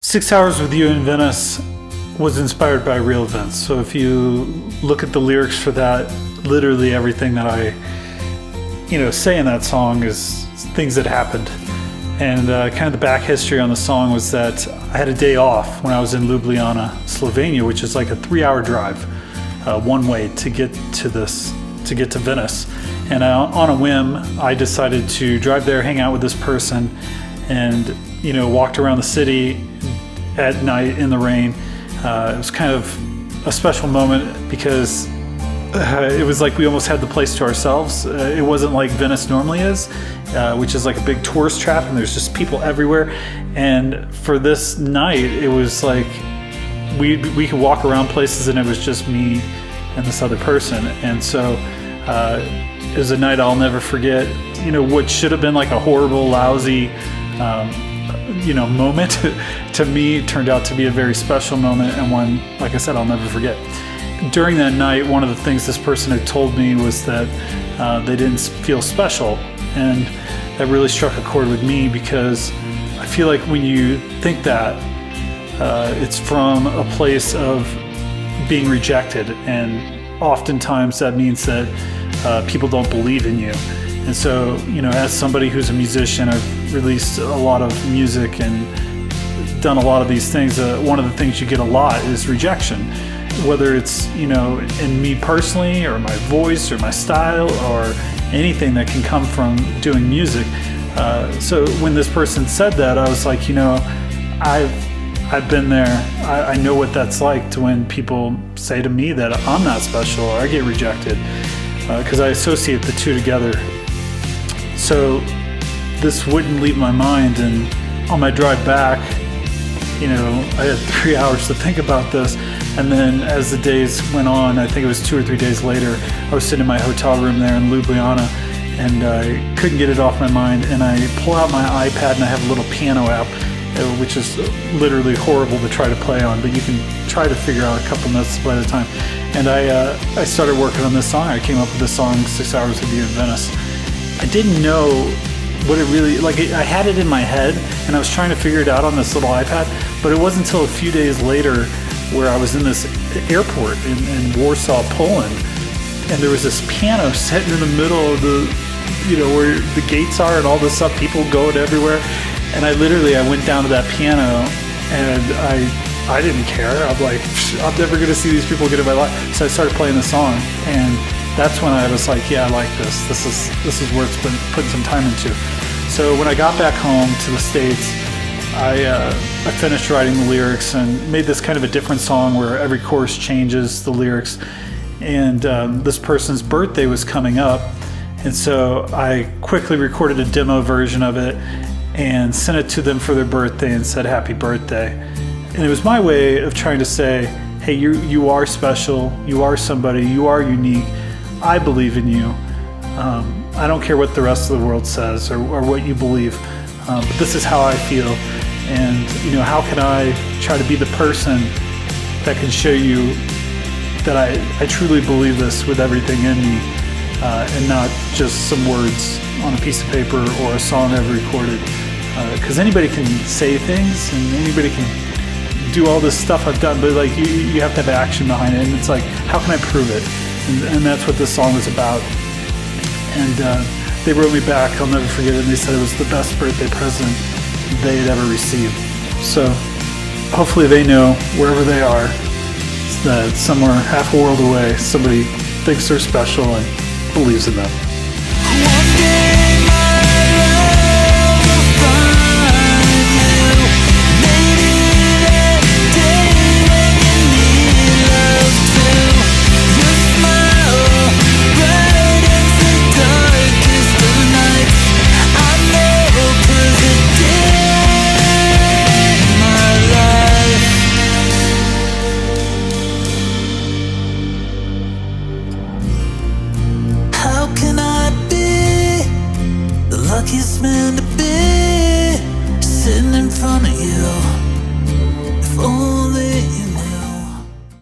6 Hours with You in Venice was inspired by real events. So if you look at the lyrics for that, literally everything that I say in that song is things that happened. And kind of the back history on the song was that I had a day off when I was in Ljubljana, Slovenia, which is like a 3-hour drive one way to get to Venice. And on a whim, I decided to drive there, hang out with this person, and walked around the city at night in the rain. It was kind of a special moment because it was like we almost had the place to ourselves. It wasn't like Venice normally is, which is like a big tourist trap and there's just people everywhere. And for this night, it was like we could walk around places and it was just me and this other person. And so it was a night I'll never forget. What should have been like a horrible, lousy moment to me turned out to be a very special moment, and one, like I said, I'll never forget. During that night, one of the things this person had told me was that they didn't feel special, and that really struck a chord with me because I feel like when you think that, it's from a place of being rejected, and oftentimes that means that people don't believe in you. And so, as somebody who's a musician, I've released a lot of music and done a lot of these things. One of the things you get a lot is rejection, whether it's, in me personally or my voice or my style or anything that can come from doing music. So when this person said that, I was like, I've been there. I know what that's like to when people say to me that I'm not special or I get rejected, because I associate the two together. So this wouldn't leave my mind, and on my drive back, I had 3 hours to think about this. And then as the days went on, I think it was 2 or 3 days later, I was sitting in my hotel room there in Ljubljana, and I couldn't get it off my mind. And I pull out my iPad and I have a little piano app, which is literally horrible to try to play on, but you can try to figure out a couple notes by the time. And I started working on this song. I came up with this song, 6 Hours with You in Venice. I didn't know what it really, I had it in my head and I was trying to figure it out on this little iPad, but it wasn't until a few days later where I was in this airport in Warsaw, Poland, and there was this piano sitting in the middle of the, where the gates are and all this stuff, people going everywhere. And I went down to that piano and I didn't care. I'm like, I'm never going to see these people again in my life. So I started playing the song, and that's when I was like, yeah, I like this. This is worth putting some time into. So when I got back home to the States, I finished writing the lyrics and made this kind of a different song where every chorus changes the lyrics. And this person's birthday was coming up, and so I quickly recorded a demo version of it and sent it to them for their birthday and said happy birthday. And it was my way of trying to say, hey, you are special, you are somebody, you are unique, I believe in you. I don't care what the rest of the world says or what you believe, but this is how I feel. And how can I try to be the person that can show you that I truly believe this with everything in me, and not just some words on a piece of paper or a song I've recorded. Because anybody can say things and anybody can do all this stuff I've done, but you have to have action behind it. And it's like, how can I prove it? And that's what this song is about. And they wrote me back, I'll never forget it, and they said it was the best birthday present they had ever received. So hopefully they know, wherever they are, that somewhere half a world away, somebody thinks they're special and believes in them. Luckiest man to be sitting in front of you. If only